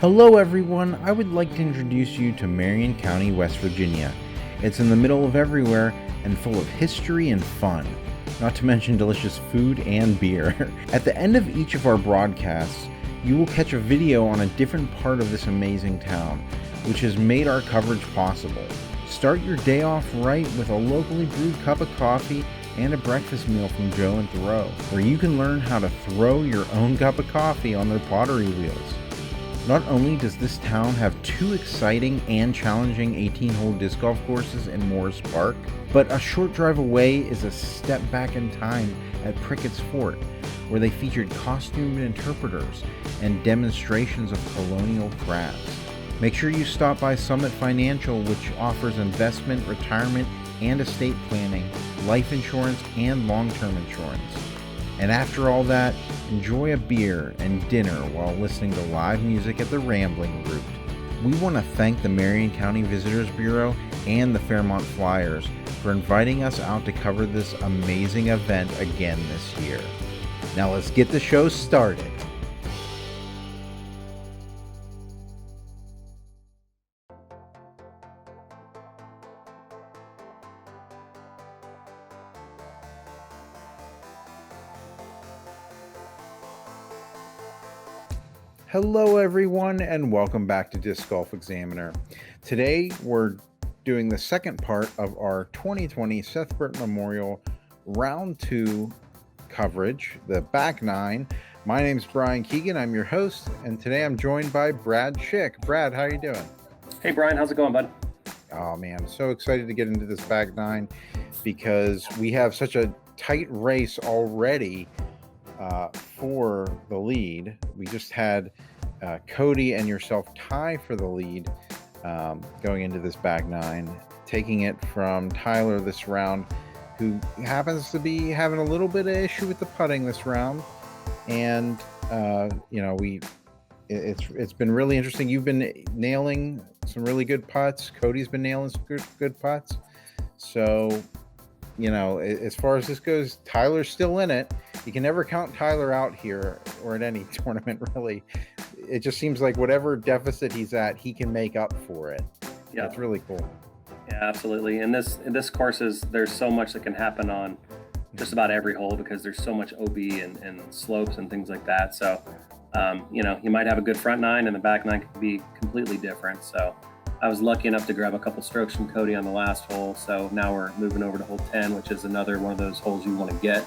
Hello everyone, I would like to introduce you to Marion County, West Virginia. It's in the middle of everywhere and full of history and fun, not to mention delicious food and beer. At the end of each of our broadcasts, you will catch a video on a different part of this amazing town, which has made our coverage possible. Start your day off right with a locally brewed cup of coffee and a breakfast meal from Joe and Thoreau, where you can learn how to throw your own cup of coffee on their pottery wheels. Not only does this town have two exciting and challenging 18-hole disc golf courses in Morris Park, but a short drive away is a step back in time at Prickett's Fort, where they featured costumed interpreters and demonstrations of colonial crafts. Make sure you stop by Summit Financial, which offers investment, retirement, and estate planning, life insurance, and long-term insurance. And after all that, enjoy a beer and dinner while listening to live music at the Rambling Root. We want to thank the Marion County Visitors Bureau and the Fairmont Flyers for inviting us out to cover this amazing event again this year. Now let's get the show started. Hello everyone and welcome back to Disc Golf Examiner. Today we're doing the second part of our 2020 Seth Burton Memorial Round 2 coverage, the back nine. My name's Brian Keegan, I'm your host, and today I'm joined by Brad Schick. Brad, how are you doing? Hey Brian, how's it going, bud? Oh man, I'm so excited to get into this back nine because we have such a tight race already for the lead. We just had Cody and yourself tie for the lead going into this back nine, taking it from Tyler this round, who happens to be having a little bit of issue with the putting this round. And it's been really interesting. You've been nailing some really good putts. Cody's been nailing some good putts. So, as far as this goes, Tyler's still in it. You can never count Tyler out here or at any tournament, really. It just seems like whatever deficit he's at, he can make up for it. Yeah, it's really cool. Yeah, absolutely. And this course there's so much that can happen on just about every hole because there's so much OB and slopes and things like that. So, you might have a good front nine and the back nine could be completely different. So I was lucky enough to grab a couple strokes from Cody on the last hole. So now we're moving over to hole 10, which is another one of those holes you want to get.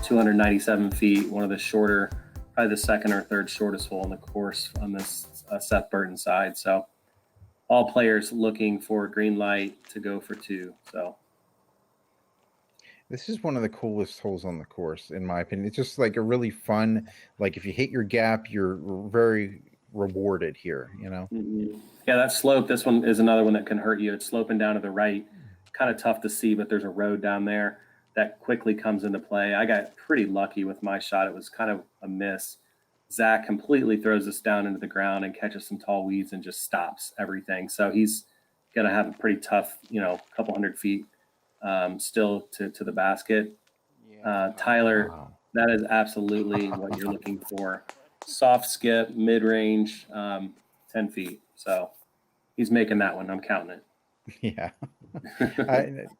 297 feet, one of the shorter, probably the second or third shortest hole in the course on this Seth Burton side. So all players looking for green light to go for two. So this is one of the coolest holes on the course, in my opinion. It's just like a really fun, like if you hit your gap, you're very rewarded here, Mm-hmm. Yeah, that slope, this one is another one that can hurt you. It's sloping down to the right, kind of tough to see, but there's a road down there that quickly comes into play. I got pretty lucky with my shot. It was kind of a miss. Zach completely throws us down into the ground and catches some tall weeds and just stops everything. So he's going to have a pretty tough, couple hundred feet still to the basket. Tyler, wow. That is absolutely what you're looking for. Soft skip, mid-range, 10 feet. So he's making that one. I'm counting it. Yeah.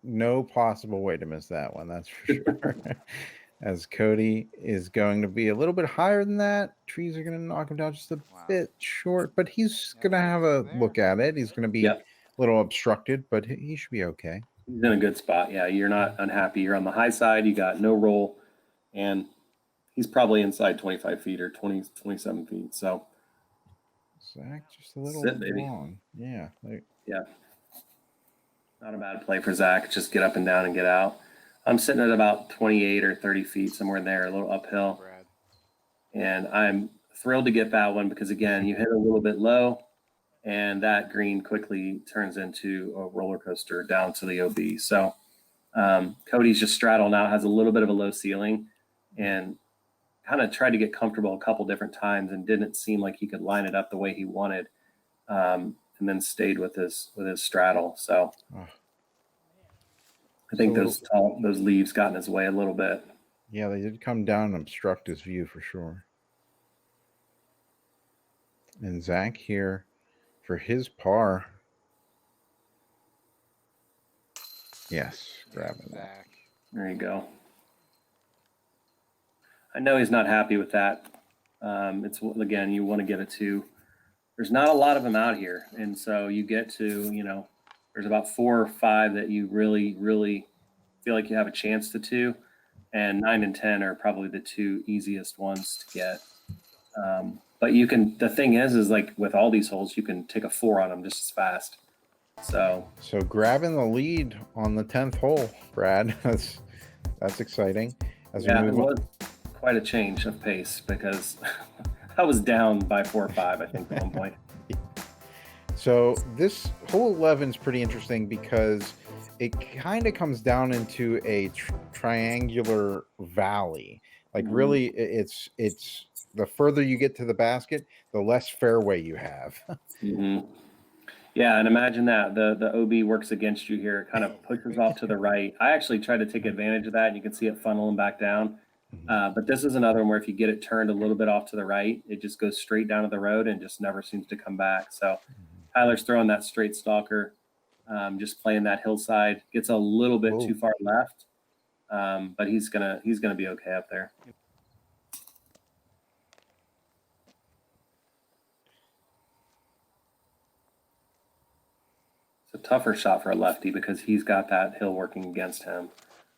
No possible way to miss that one, that's for sure. As Cody is going to be a little bit higher than that. Trees are going to knock him down just a bit short, but he's going to have a look at it. He's going to be a little obstructed, but he should be okay. He's in a good spot. Yeah, you're not unhappy. You're on the high side. You got no roll, and he's probably inside 25 feet or 20, 27 feet. So Zach just a little long. Yeah. Yeah. Not a bad play for Zach. Just get up and down and get out. I'm sitting at about 28 or 30 feet, somewhere in there, a little uphill. And I'm thrilled to get that one because, again, you hit a little bit low, and that green quickly turns into a roller coaster down to the OB. So Cody's just straddled now, has a little bit of a low ceiling, and kind of tried to get comfortable a couple different times and didn't seem like he could line it up the way he wanted. And then stayed with his straddle. So I think those leaves got in his way a little bit. Yeah, they did come down and obstruct his view for sure. And Zach here for his par. Yes, grabbing that. There you go. I know he's not happy with that. It's again, you want to get a 2. There's not a lot of them out here, and so you get to, you know, there's about 4 or 5 that you really, really feel like you have a chance to 2, and 9 and 10 are probably the 2 easiest ones to get. But you can. The thing is like with all these holes, you can take a 4 on them just as fast. So grabbing the lead on the 10th hole, Brad. That's exciting. As we move on. Quite a change of pace because I was down by 4 or 5, I think, at one point. So this hole 11 is pretty interesting because it kind of comes down into a triangular valley. Like really, it's the further you get to the basket, the less fairway you have. Yeah, and imagine that the OB works against you here. It kind of pushes off to the right. I actually tried to take advantage of that, and you can see it funneling back down. But this is another one where if you get it turned a little bit off to the right, it just goes straight down to the road and just never seems to come back. So Tyler's throwing that straight stalker, just playing that hillside. Gets a little bit too far left, but he's gonna be okay up there. It's a tougher shot for a lefty because he's got that hill working against him,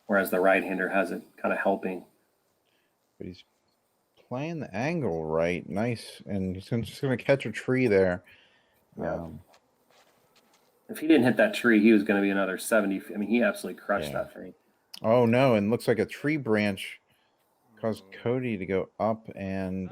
whereas the right-hander has it kind of helping. But he's playing the angle right, nice, and he's just going to catch a tree there. Yeah. If he didn't hit that tree, he was going to be another 70. I mean, he absolutely crushed that thing. Oh no! And looks like a tree branch caused Cody to go up, and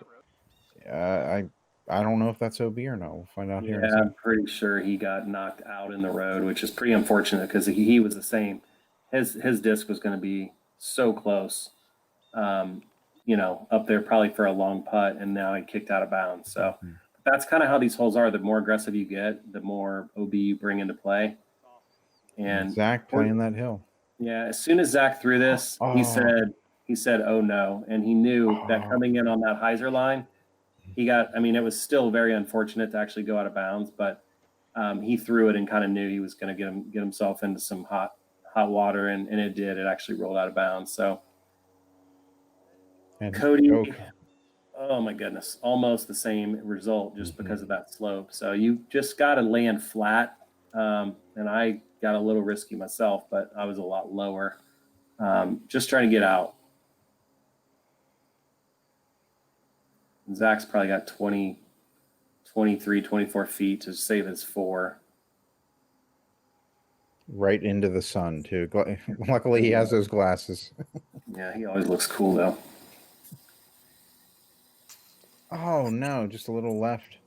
I don't know if that's OB or not. We'll find out here. Yeah, I'm pretty sure he got knocked out in the road, which is pretty unfortunate because he was the same. His disc was going to be so close, you know, up there probably for a long putt, and now he kicked out of bounds. So that's kind of how these holes are. The more aggressive you get, the more OB you bring into play. And Zach playing that hill. Yeah, as soon as Zach threw this, he said, "Oh no," and he knew that coming in on that hyzer line, he got. I mean, it was still very unfortunate to actually go out of bounds, but he threw it and kind of knew he was going to get himself into some hot water, and it did. It actually rolled out of bounds. So, and Cody, oh my goodness, almost the same result just because of that slope. So you just got to land flat, and I got a little risky myself, but I was a lot lower, just trying to get out. Zach's probably got 20, 23, 24 feet to save his 4. Right into the sun, too. Luckily, he has those glasses. Yeah, he always looks cool, though. Oh, no, just a little left.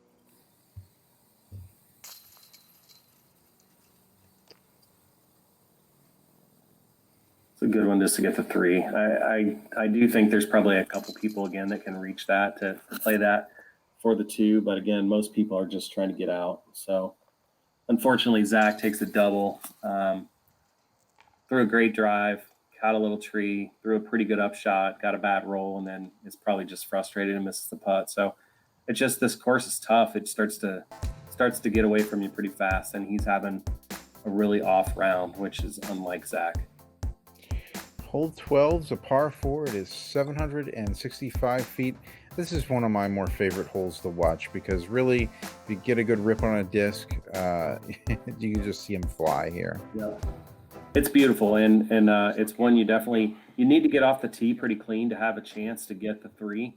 It's a good one just to get the 3. I do think there's probably a couple people, again, that can reach that to play that for the 2. But, again, most people are just trying to get out. So, unfortunately, Zach takes a double. Threw a great drive, caught a little tree, threw a pretty good upshot, got a bad roll, and then is probably just frustrated and misses the putt. So, it's just this course is tough. It starts to get away from you pretty fast, and he's having a really off round, which is unlike Zach. Hole 12 is a par 4. It is 765 feet. This is one of my more favorite holes to watch because really, if you get a good rip on a disc, you can just see him fly here. Yeah, it's beautiful, and it's one you need to get off the tee pretty clean to have a chance to get the 3.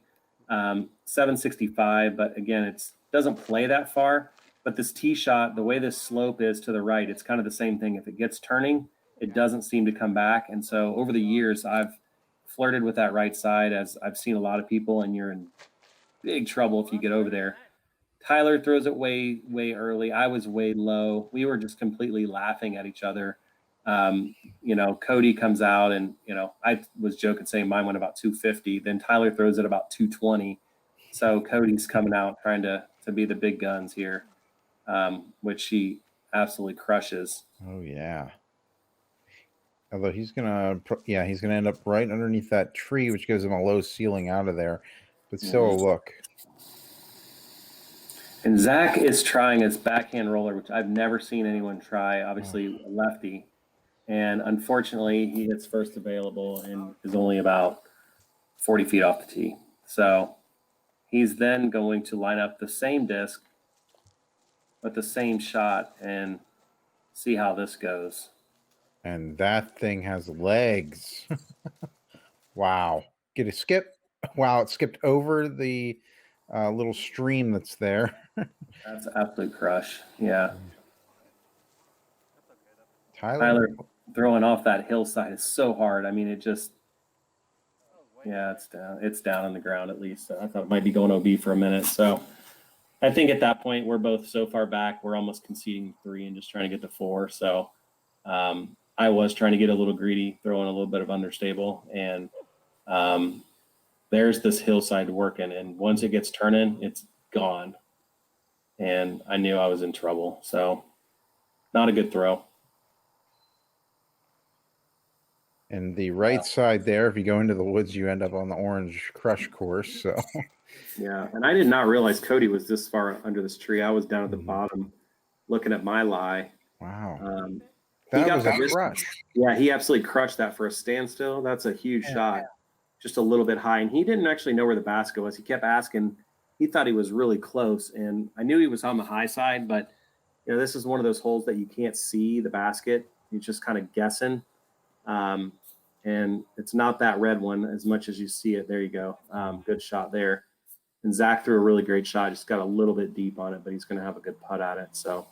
765, but again, it doesn't play that far. But this tee shot, the way this slope is to the right, it's kind of the same thing. If it gets turning, it doesn't seem to come back. And so over the years, I've flirted with that right side, as I've seen a lot of people, and you're in big trouble if you get over there. Tyler throws it way, way early. I was way low. We were just completely laughing at each other. You know, Cody comes out, and, you know, I was joking saying mine went about 250. Then Tyler throws it about 220. So Cody's coming out trying to be the big guns here, which he absolutely crushes. Oh, yeah. Although he's gonna end up right underneath that tree, which gives him a low ceiling out of there. But still, a look. And Zach is trying his backhand roller, which I've never seen anyone try. Obviously, a lefty. And unfortunately, he hits first available and is only about 40 feet off the tee. So he's then going to line up the same disc with the same shot and see how this goes. And that thing has legs. Wow. Get a skip. Wow, it skipped over the little stream that's there. That's an absolute crush. Yeah. Tyler, throwing off that hillside is so hard. I mean, it just, yeah, it's down. It's down on the ground at least. I thought it might be going OB for a minute. So I think at that point, we're both so far back, we're almost conceding 3 and just trying to get to 4. So I was trying to get a little greedy, throwing a little bit of understable. And there's this hillside working. And once it gets turning, it's gone. And I knew I was in trouble. So not a good throw. and the right side there, if you go into the woods, you end up on the orange crush course. So yeah, and I did not realize Cody was this far under this tree. I was down at the bottom looking at my lie. Wow. That was a crush. Yeah, he absolutely crushed that for a standstill. That's a huge shot, just a little bit high. And he didn't actually know where the basket was. He kept asking. He thought he was really close, and I knew he was on the high side, but you know, this is one of those holes that you can't see the basket. You're just kind of guessing. And it's not that red one as much as you see it. There you go. Good shot there. And Zach threw a really great shot. Just got a little bit deep on it, but he's going to have a good putt at it. So.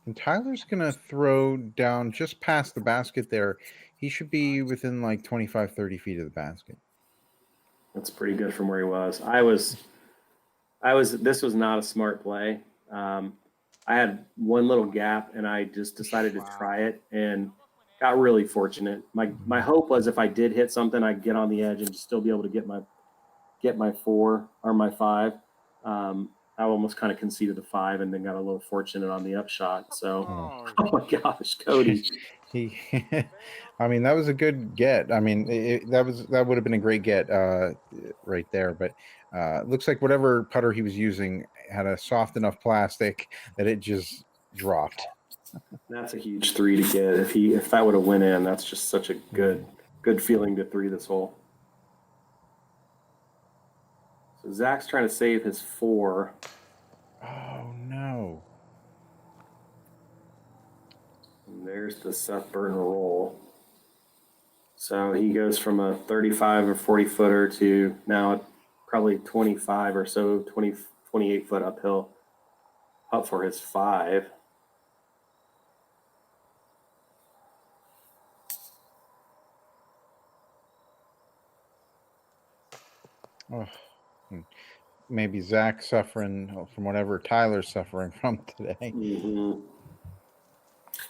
And Tyler's going to throw down just past the basket there. He should be within like 25, 30 feet of the basket. That's pretty good from where he was. This was not a smart play. I had one little gap and I just decided to try it and got really fortunate. My hope was if I did hit something, I'd get on the edge and still be able to get my 4 or my 5. I almost kind of conceded the 5 and then got a little fortunate on the upshot. So, oh my gosh, Cody. I mean, that was a good get. I mean, that would have been a great get right there. But looks like whatever putter he was using had a soft enough plastic that it just dropped. That's a huge 3 to get. If that would have went in, that's just such a good feeling to 3 this hole. So Zach's trying to save his 4. Oh no! And there's the Seth Burton roll. So he goes from a 35 or 40 footer to now probably 25 or so, 28 foot uphill up for his 5. Oh, maybe Zach suffering from whatever Tyler's suffering from today. Mm-hmm.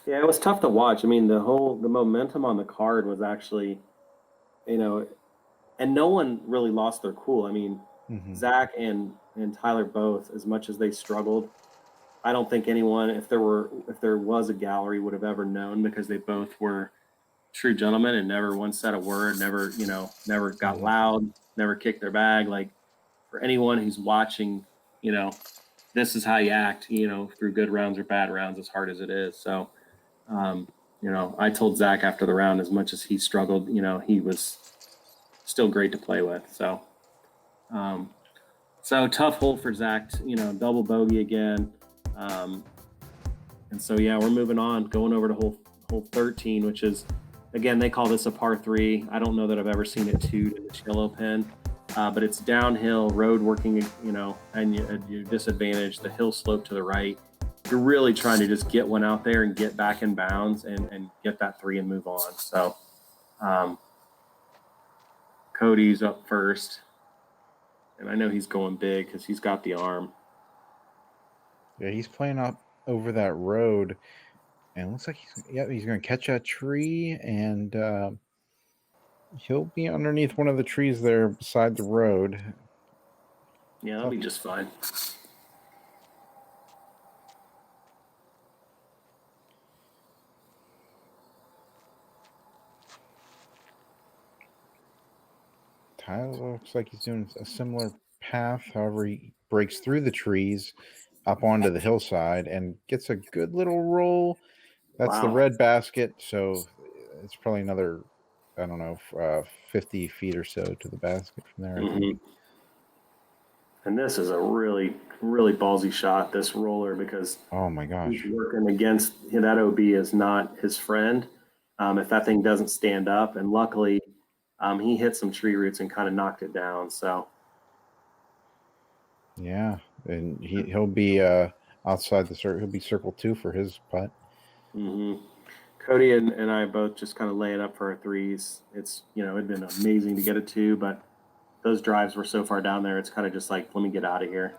Yeah, it was tough to watch. I mean, the momentum on the card was actually, and no one really lost their cool. I mean, Zach and Tyler both, as much as they struggled, I don't think anyone, if there was a gallery, would have ever known, because they both were true gentlemen and never once said a word, never got loud, never kicked their bag. Like, for anyone who's watching, this is how you act, through good rounds or bad rounds, as hard as it is. So, I told Zach after the round, as much as he struggled, he was still great to play with. So, tough hole for Zach, double bogey again. And so, yeah, we're moving on, going over to hole 13, which is, again, they call this a par 3. I don't know that I've ever seen it 2 to the shallow pin, but it's downhill, road working, and you're disadvantaged, the hill slope to the right. You're really trying to just get one out there and get back in bounds and get that 3 and move on. So Cody's up first, and I know he's going big because he's got the arm. Yeah, he's playing up over that road, and it looks like he's going to catch that tree, and he'll be underneath one of the trees there beside the road. Yeah, that'll be just fine. Tyler looks like he's doing a similar path. However, he breaks through the trees up onto the hillside and gets a good little roll. That's the Wow. red basket, so it's probably another, I don't know, 50 feet or so to the basket from there, I think. And this is a really, really ballsy shot, this roller, because Oh my he's gosh. working against that OB is not his friend. If that thing doesn't stand up, and luckily he hit some tree roots and kind of knocked it down. So Yeah, and he'll be outside the circle. He'll be circle 2 for his putt. Cody and I both just kind of laying up for our threes. It's, it'd been amazing to get a 2, but those drives were so far down there. It's kind of just like, let me get out of here.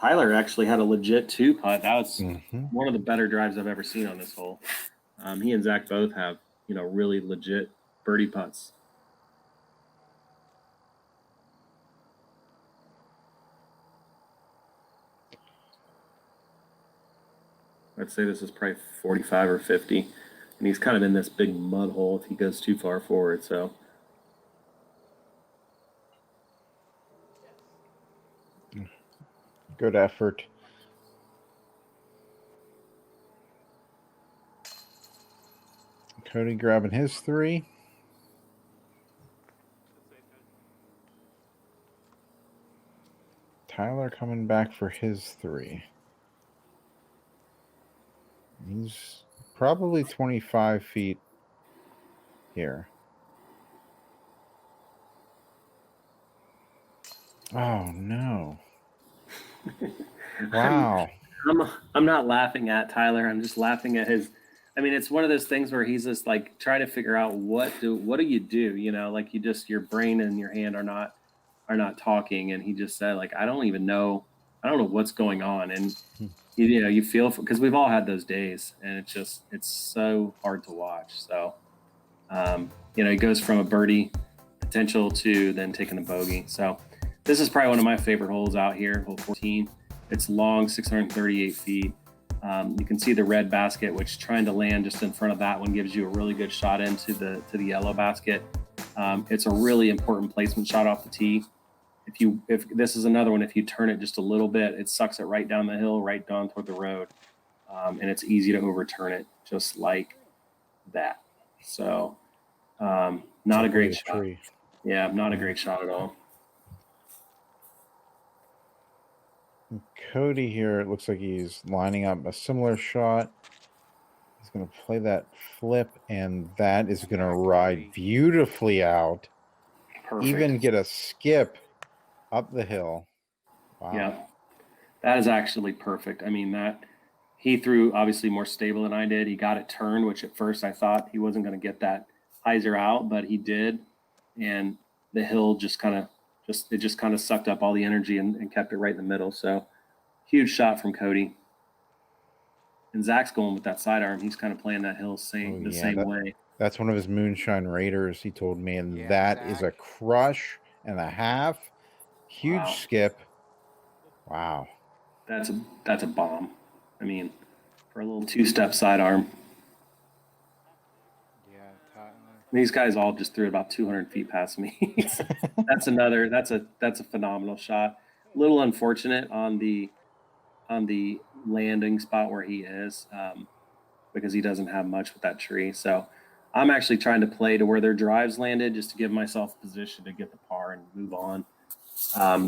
Tyler actually had a legit 2 putt. That was one of the better drives I've ever seen on this hole. He and Zach both have, really legit birdie putts. I'd say this is probably 45 or 50. And he's kind of in this big mud hole if he goes too far forward. So good effort. Cody grabbing his 3. Tyler coming back for his 3. He's probably 25 feet here. Oh no. Wow. I'm not laughing at Tyler. I'm just laughing at his. I mean, it's one of those things where he's just like trying to figure out what do you do? Like your brain and your hand are not talking. And he just said, like, I don't know what's going on. And you feel, because we've all had those days, and it's so hard to watch. So he goes from a birdie potential to then taking a bogey. So this is probably one of my favorite holes out here, hole 14. It's long, 638 feet. You can see the red basket, which trying to land just in front of that one gives you a really good shot into the yellow basket. It's a really important placement shot off the tee. If this is another one, if you turn it just a little bit, it sucks it right down the hill, right down toward the road, and it's easy to overturn it just like that. So, not a great shot. Tree. Yeah, not a great shot at all. Cody here, it looks like he's lining up a similar shot. He's going to play that flip, and that is going to ride beautifully out. Perfect. Even get a skip up the hill. Wow. Yeah, that is actually perfect. I mean, that he threw obviously more stable than I did. He got it turned, which at first I thought he wasn't going to get that hyzer out, but he did. And the hill just kind of sucked up all the energy and kept it right in the middle. So huge shot from Cody. And Zach's going with that sidearm. He's kind of playing that hill same way. That's one of his Moonshine Raiders, he told me, and that is a crush and a half. Huge skip. Wow. That's a bomb. I mean, for a little 2-step sidearm. These guys all just threw about 200 feet past me. That's a phenomenal shot. A little unfortunate on the landing spot where he is, because he doesn't have much with that tree. So I'm actually trying to play to where their drives landed, just to give myself a position to get the par and move on.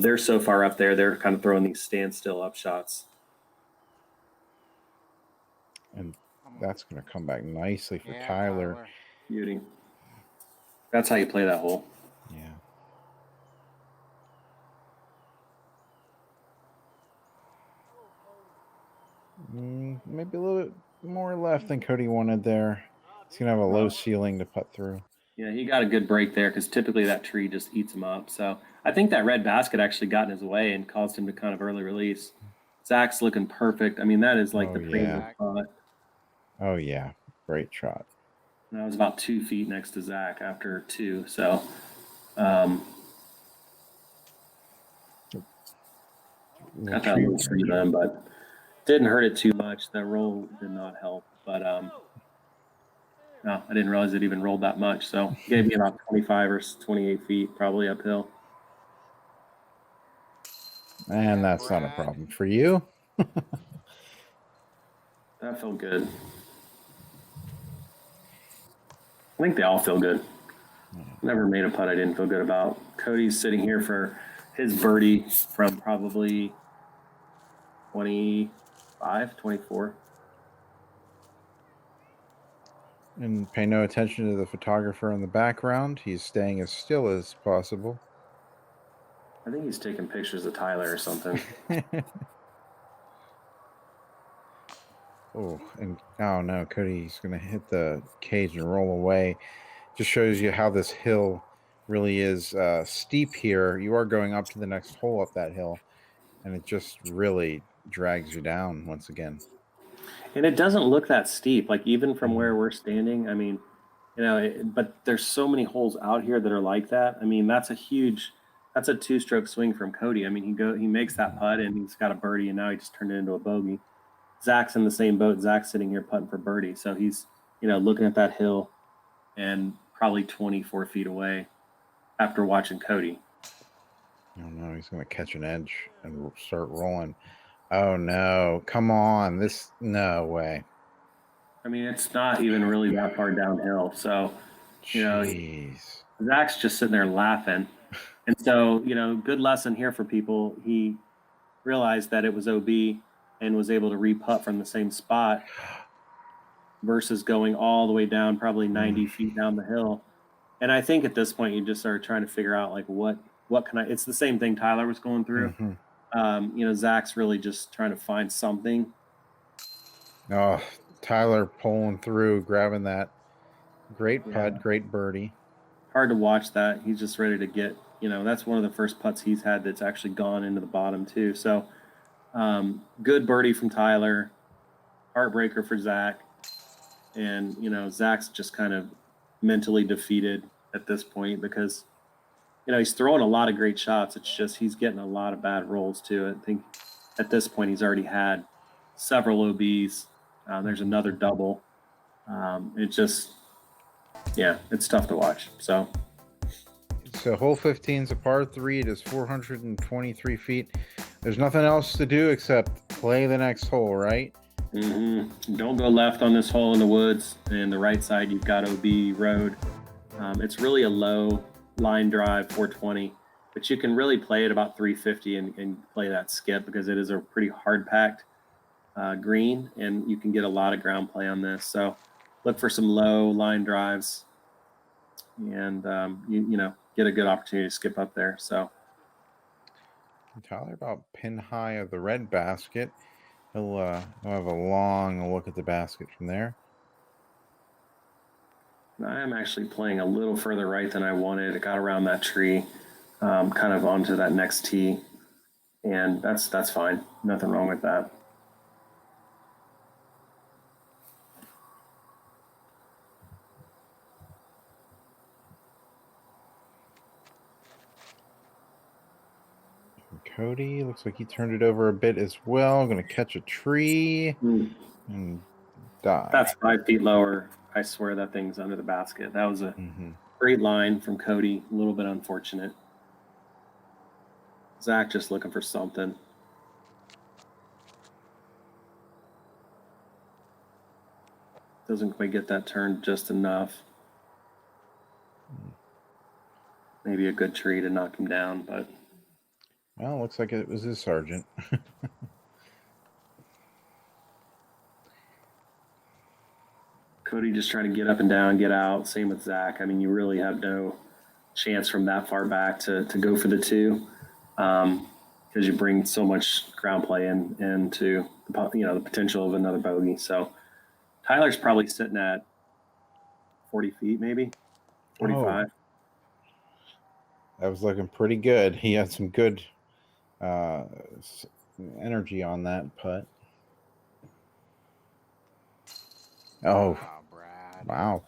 They're so far up there, they're kind of throwing these standstill up shots. And that's going to come back nicely for Tyler. Beauty. That's how you play that hole. Yeah. Maybe a little bit more left than Cody wanted there. He's going to have a low ceiling to putt through. Yeah, he got a good break there, because typically that tree just eats him up. So I think that red basket actually got in his way and caused him to kind of early release. Zach's looking perfect. I mean, that is like the premium spot. Oh, yeah. Great shot. And I was about 2 feet next to Zach after 2. So, got that little tree then, but didn't hurt it too much. The roll did not help. But, no, I didn't realize it even rolled that much. So, it gave me about 25 or 28 feet probably uphill. And that's not a problem for you. That felt good. I think they all feel good. Never made a putt I didn't feel good about. Cody's sitting here for his birdie from probably 25, 24. And pay no attention to the photographer in the background. He's staying as still as possible. I think he's taking pictures of Tyler or something. Oh no, Cody's going to hit the cage and roll away. Just shows you how this hill really is steep here. You are going up to the next hole up that hill, and it just really drags you down once again. And it doesn't look that steep, like even from where we're standing. I mean, but there's so many holes out here that are like that. I mean, that's a 2-stroke swing from Cody. I mean, he makes that putt and he's got a birdie, and now he just turned it into a bogey. Zach's in the same boat. Zach's sitting here putting for birdie. So he's, looking at that hill and probably 24 feet away after watching Cody. Oh no, he's going to catch an edge and start rolling. Oh no, come on. No way. I mean, it's not even really that far downhill. So, Jeez. Zach's just sitting there laughing. And so, good lesson here for people. He realized that it was OB and was able to re-putt from the same spot versus going all the way down, probably 90 feet down the hill. And I think at this point, you just start trying to figure out, like, what can I – it's the same thing Tyler was going through. Zach's really just trying to find something. Oh, Tyler pulling through, grabbing that. Great putt, great birdie. Hard to watch that. He's just ready to get – that's one of the first putts he's had that's actually gone into the bottom too. So good birdie from Tyler, heartbreaker for Zach. And, Zach's just kind of mentally defeated at this point because, he's throwing a lot of great shots. It's just he's getting a lot of bad rolls too. I think at this point he's already had several OBs. There's another double. It's tough to watch. So hole 15 is a par 3. It is 423 feet. There's nothing else to do except play the next hole, right? Don't go left on this hole in the woods. And the right side, you've got OB road. It's really a low line drive, 420, but you can really play it about 350 and play that skip because it is a pretty hard packed green, and you can get a lot of ground play on this. So look for some low line drives, and get a good opportunity to skip up there. So Tyler about pin high of the red basket. He'll have a long look at the basket from there. I am actually playing a little further right than I wanted. It got around that tree, kind of onto that next tee, and that's fine. Nothing wrong with that. Cody looks like he turned it over a bit as well. Going to catch a tree and die. That's 5 feet lower. I swear that thing's under the basket. That was a great line from Cody. A little bit unfortunate. Zach just looking for something. Doesn't quite get that turn just enough. Maybe a good tree to knock him down, but... Well, looks like it was his sergeant. Cody just trying to get up and down, get out. Same with Zach. I mean, you really have no chance from that far back to go for the two because you bring so much ground play into the potential of another bogey. So Tyler's probably sitting at 40 feet, maybe 45. Oh, that was looking pretty good. He had some good energy on that putt. Oh, wow.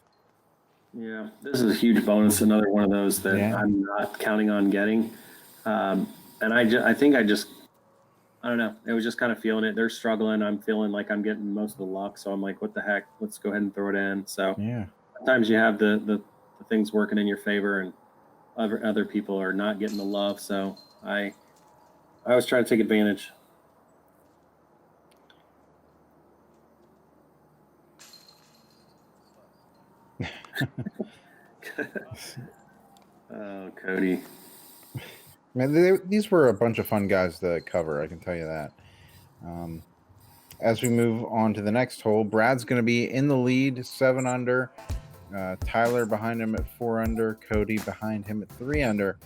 Yeah, this is a huge bonus. Another one of those that I'm not counting on getting. And I think I don't know. It was just kind of feeling it. They're struggling. I'm feeling like I'm getting most of the luck. So I'm like, what the heck? Let's go ahead and throw it in. So sometimes you have the things working in your favor and other people are not getting the love. So I I was trying to take advantage. Oh, Cody. Man, these were a bunch of fun guys to cover, I can tell you that. As we move on to the next hole, Brad's going to be in the lead, 7 under. Tyler behind him at 4 under. Cody behind him at 3 under.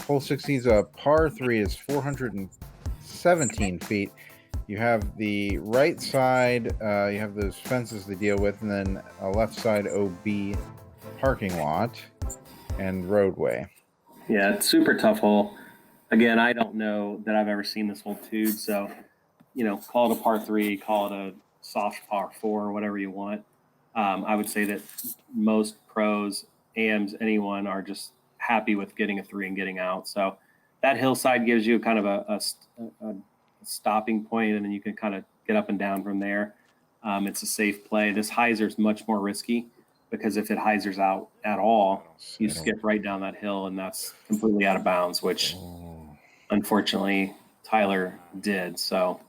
Hole 16 is a par 3, is 417 feet. You have the right side, you have those fences to deal with, and then a left side OB parking lot and roadway. Yeah, it's super tough hole. Again, I don't know that I've ever seen this hole too. So, call it a par 3, call it a soft par 4, whatever you want. I would say that most pros, AMs, anyone are just happy with getting a 3 and getting out. So that hillside gives you kind of a stopping point, and then you can kind of get up and down from there. It's a safe play. This hyzer is much more risky because if it hyzers out at all, you skip right down that hill, and that's completely out of bounds, which unfortunately Tyler did. So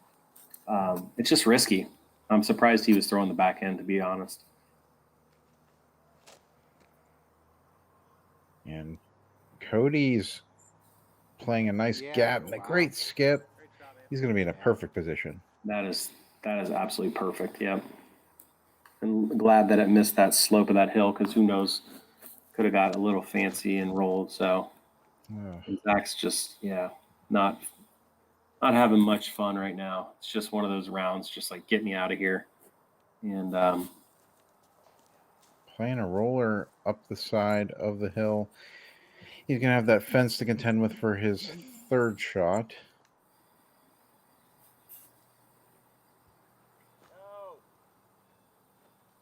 it's just risky. I'm surprised he was throwing the back end, to be honest. And Cody's playing a nice gap and a great skip. He's going to be in a perfect position. That is absolutely perfect. Yeah. I'm glad that it missed that slope of that hill, because who knows, could have got a little fancy and rolled. So Zach's just, not having much fun right now. It's just one of those rounds, just like, get me out of here. And playing a roller up the side of the hill. He's going to have that fence to contend with for his third shot.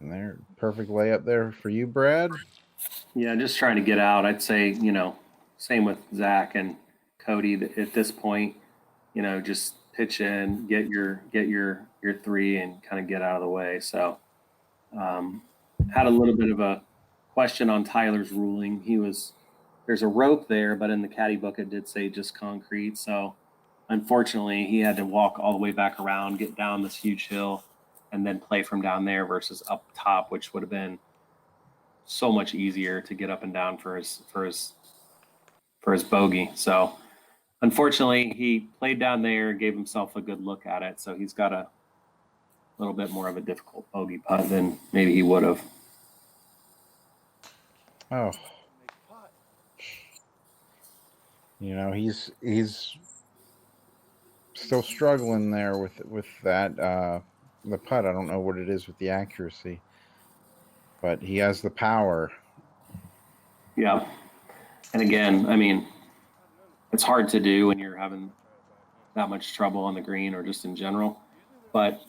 And there, perfect layup there for you, Brad. Yeah, just trying to get out. I'd say, same with Zach and Cody. At this point, just pitch in, get your 3, and kind of get out of the way. So, had a little bit of a question on Tyler's ruling. There's a rope there, but in the caddy book it did say just concrete. So, unfortunately, he had to walk all the way back around, get down this huge hill, and then play from down there versus up top, which would have been so much easier to get up and down for his bogey. So unfortunately, he played down there, gave himself a good look at it. So he's got a little bit more of a difficult bogey putt than maybe he would have. Oh, he's still struggling there with that. The putt, I don't know what it is with the accuracy, but he has the power. Yeah. And again, I mean, it's hard to do when you're having that much trouble on the green or just in general. But,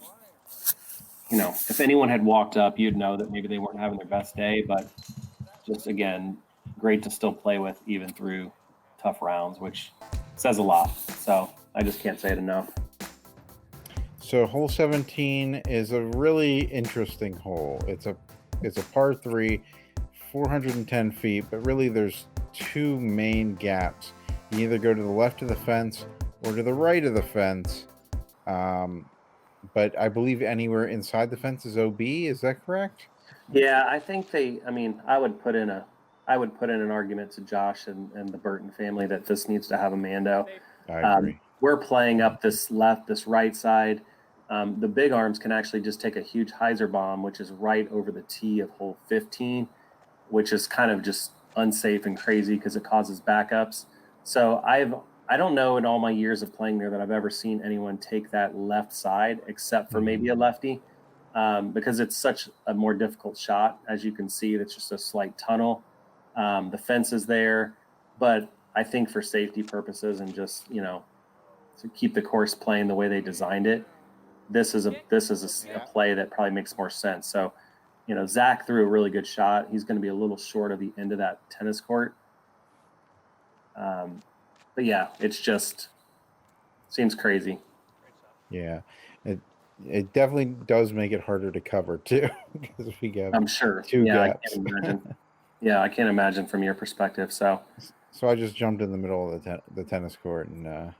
if anyone had walked up, you'd know that maybe they weren't having their best day. But just, again, great to still play with even through tough rounds, which says a lot. So I just can't say it enough. So hole 17 is a really interesting hole. It's a par 3, 410 feet, but really there's 2 main gaps. You either go to the left of the fence or to the right of the fence. But I believe anywhere inside the fence is OB. Is that correct? Yeah, I think I would put in an argument to Josh and the Burton family that this needs to have a Mando. I agree. We're playing up this right side. The big arms can actually just take a huge hyzer bomb, which is right over the tee of hole 15, which is kind of just unsafe and crazy because it causes backups. So I don't know in all my years of playing there that I've ever seen anyone take that left side, except for maybe a lefty, because it's such a more difficult shot. As you can see, it's just a slight tunnel. The fence is there, but I think for safety purposes and just, to keep the course playing the way they designed it, this is a play that probably makes more sense. So, Zach threw a really good shot. He's going to be a little short of the end of that tennis court. But yeah, it's just seems crazy. Yeah, it definitely does make it harder to cover too, because we get. I'm sure. 2 gaps. I can't imagine. Yeah, I can't imagine from your perspective. So, So I just jumped in the middle of the tennis court and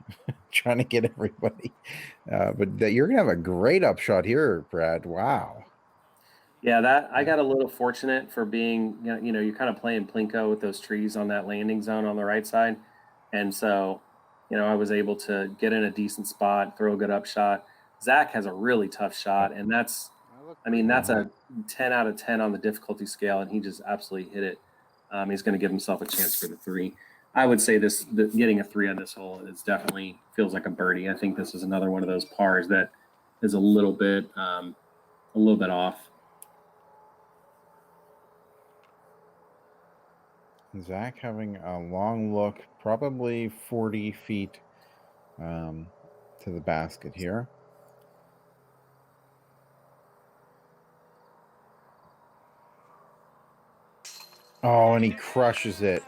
trying to get everybody. But you're gonna have a great upshot here, Brad. Wow. Yeah, that I got a little fortunate for being, you're kind of playing plinko with those trees on that landing zone on the right side, and so, I was able to get in a decent spot, throw a good upshot. Zach has a really tough shot, and that's a 10 out of 10 on the difficulty scale, and he just absolutely hit it. He's going to give himself a chance for the three. I would say getting a 3 on this hole is definitely feels like a birdie. I think this is another one of those pars that is a little bit off. Zach having a long look, probably 40 feet to the basket here. Oh, and he crushes it.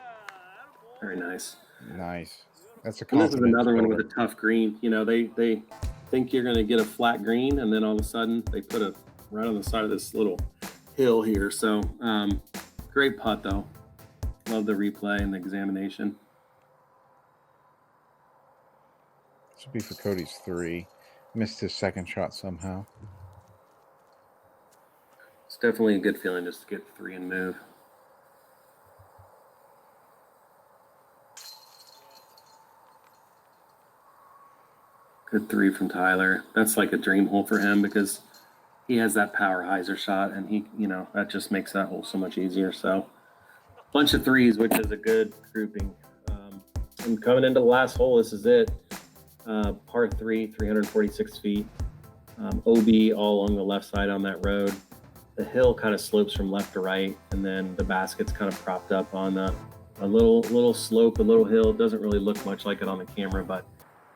Very nice. Nice. That's a And this is another one with builder. a tough green. They think you're going to get a flat green, and then all of a sudden they put it right on the side of this little hill here. So great putt, though. Love the replay and the examination. This would be for Cody's 3. Missed his second shot somehow. It's definitely a good feeling just to get 3 and move. Good 3 from Tyler. That's like a dream hole for him because he has that power hyzer shot, and that just makes that hole so much easier. So bunch of 3s, which is a good grouping. And coming into the last hole, this is it. Par 3, 346 feet. OB all along the left side on that road. The hill kind of slopes from left to right, and then the basket's kind of propped up on a little slope, a little hill. It doesn't really look much like it on the camera, but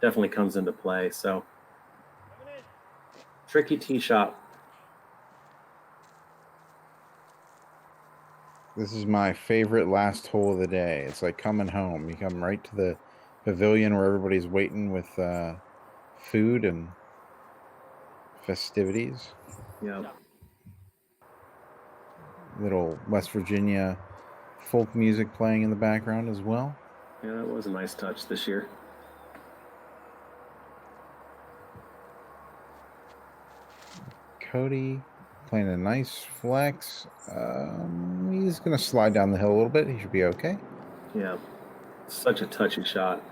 definitely comes into play. So tricky tee shot. This is my favorite last hole of the day. It's like coming home. You come right to the pavilion where everybody's waiting with food and festivities. Yeah. Little West Virginia folk music playing in the background as well. Yeah, that was a nice touch this year. Cody playing a nice flex. He's going to slide down the hill a little bit. He should be okay. Yeah, such a touchy shot.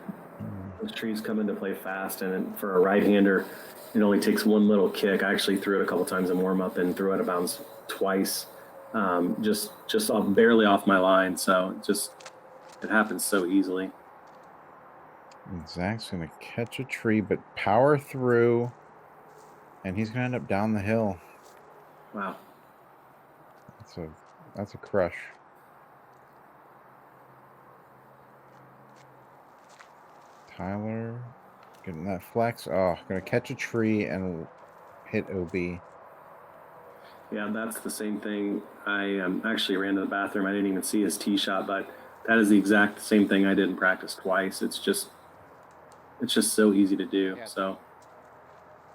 Those trees come into play fast, and for a right-hander, it only takes one little kick. I actually threw it a couple times in warm-up and threw it out of bounds twice, just barely off my line. So it happens so easily. And Zach's going to catch a tree, but power through, and he's going to end up down the hill. Wow. That's a crush. Tyler getting that flex. Oh, going to catch a tree and hit OB. Yeah, that's the same thing. I actually ran to the bathroom. I didn't even see his tee shot, but that is the exact same thing I did in practice twice. It's just so easy to do. Yeah. So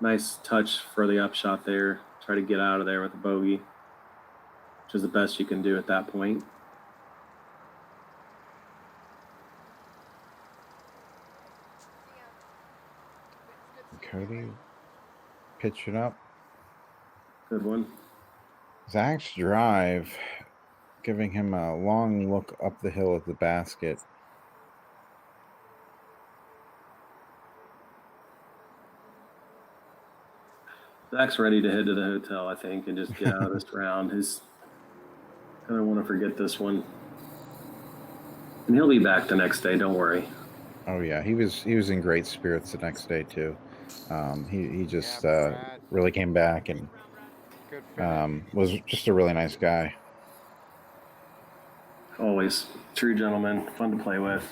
nice touch for the upshot there. Try to get out of there with a bogey, which is the best you can do at that point. Cody pitch it up. Good one. Zach's drive giving him a long look up the hill at the basket. Zach's ready to head to the hotel, I think, and just get out of this round. He's kind of want to forget this one. And he'll be back the next day, don't worry. Oh yeah, he was in great spirits the next day too. He just really came back and was just a really nice guy. Always true gentleman, fun to play with.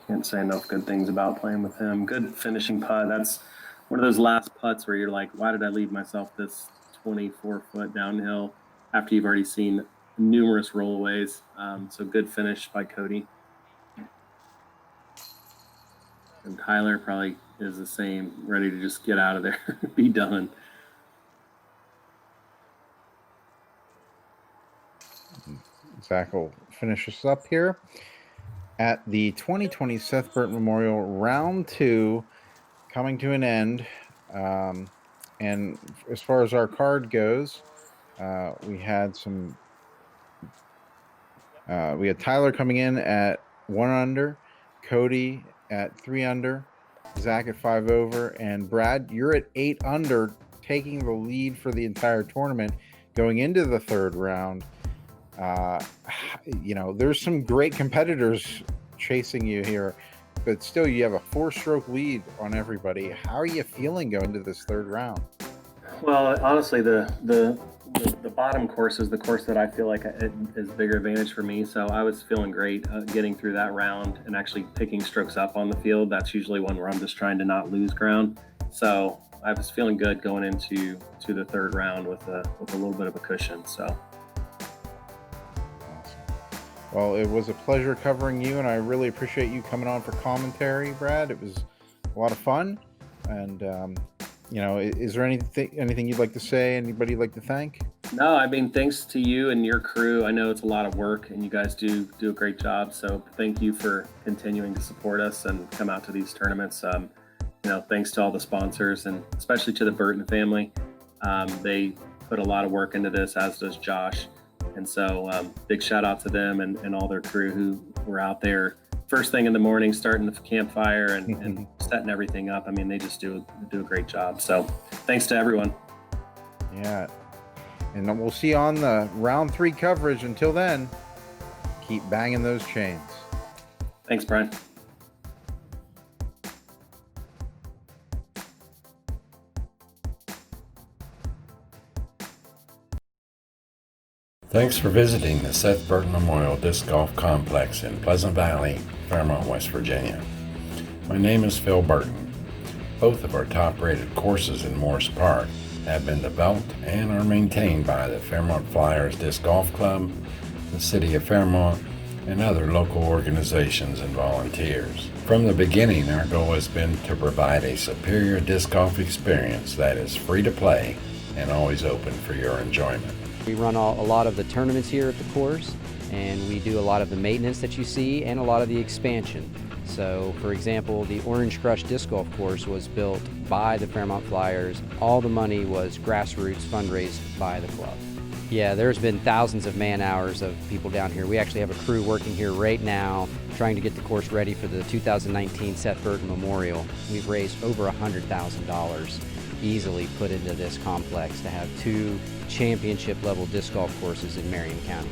Can't say enough good things about playing with him. Good finishing putt. That's one of those last putts where you're like, why did I leave myself this 24-foot downhill after you've already seen numerous rollaways? So good finish by Cody. And Tyler probably is the same, ready to just get out of there, be done. Zach will finish us up here. At the 2020 Seth Burton Memorial Round 2 coming to an end. And as far as our card goes, we had Tyler coming in at 1 under, Cody at 3 under, Zach at 5 over, and Brad, you're at 8 under, taking the lead for the entire tournament going into the third round. There's some great competitors chasing you here, but still you have a 4-stroke lead on everybody. How are you feeling going into this third round? Well, honestly, the bottom course is the course that I feel like is bigger advantage for me. So I was feeling great getting through that round and actually picking strokes up on the field. That's usually one where I'm just trying to not lose ground. So I was feeling good going into the third round with a little bit of a cushion. So. Well, it was a pleasure covering you, and I really appreciate you coming on for commentary, Brad. It was a lot of fun. And, is there anything you'd like to say? Anybody you'd like to thank? No, I mean, thanks to you and your crew. I know it's a lot of work, and you guys do a great job. So thank you for continuing to support us and come out to these tournaments. Thanks to all the sponsors, and especially to the Burton family. They put a lot of work into this, as does Josh. And so big shout out to them and all their crew who were out there first thing in the morning, starting the campfire and setting everything up. I mean, they just do a great job. So thanks to everyone. Yeah. And we'll see you on the round 3 coverage. Until then, keep banging those chains. Thanks, Brian. Thanks for visiting the Seth Burton Memorial Disc Golf Complex in Pleasant Valley, Fairmont, West Virginia. My name is Phil Burton. Both of our top-rated courses in Morris Park have been developed and are maintained by the Fairmont Flyers Disc Golf Club, the City of Fairmont, and other local organizations and volunteers. From the beginning, our goal has been to provide a superior disc golf experience that is free to play and always open for your enjoyment. We run a lot of the tournaments here at the course, and we do a lot of the maintenance that you see and a lot of the expansion. So, for example, the Orange Crush Disc Golf Course was built by the Fairmont Flyers. All the money was grassroots fundraised by the club. Yeah, there's been thousands of man hours of people down here. We actually have a crew working here right now trying to get the course ready for the 2019 Seth Burton Memorial. We've raised over $100,000 easily put into this complex to have 2 championship level disc golf courses in Marion County.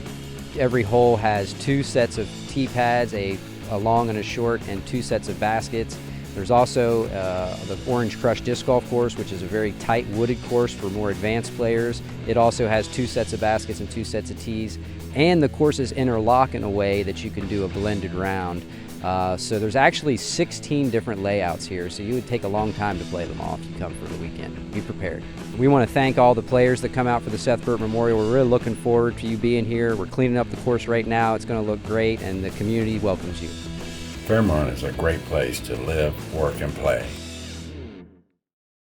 Every hole has 2 sets of tee pads, a long and a short, and 2 sets of baskets. There's also the Orange Crush Disc Golf Course, which is a very tight wooded course for more advanced players. It also has 2 sets of baskets and 2 sets of tees, and the courses interlock in a way that you can do a blended round. So there's actually 16 different layouts here, so you would take a long time to play them all if you come for the weekend. Be prepared. We want to thank all the players that come out for the Seth Burton Memorial. We're really looking forward to you being here. We're cleaning up the course right now. It's going to look great, and the community welcomes you. Fairmont is a great place to live, work, and play.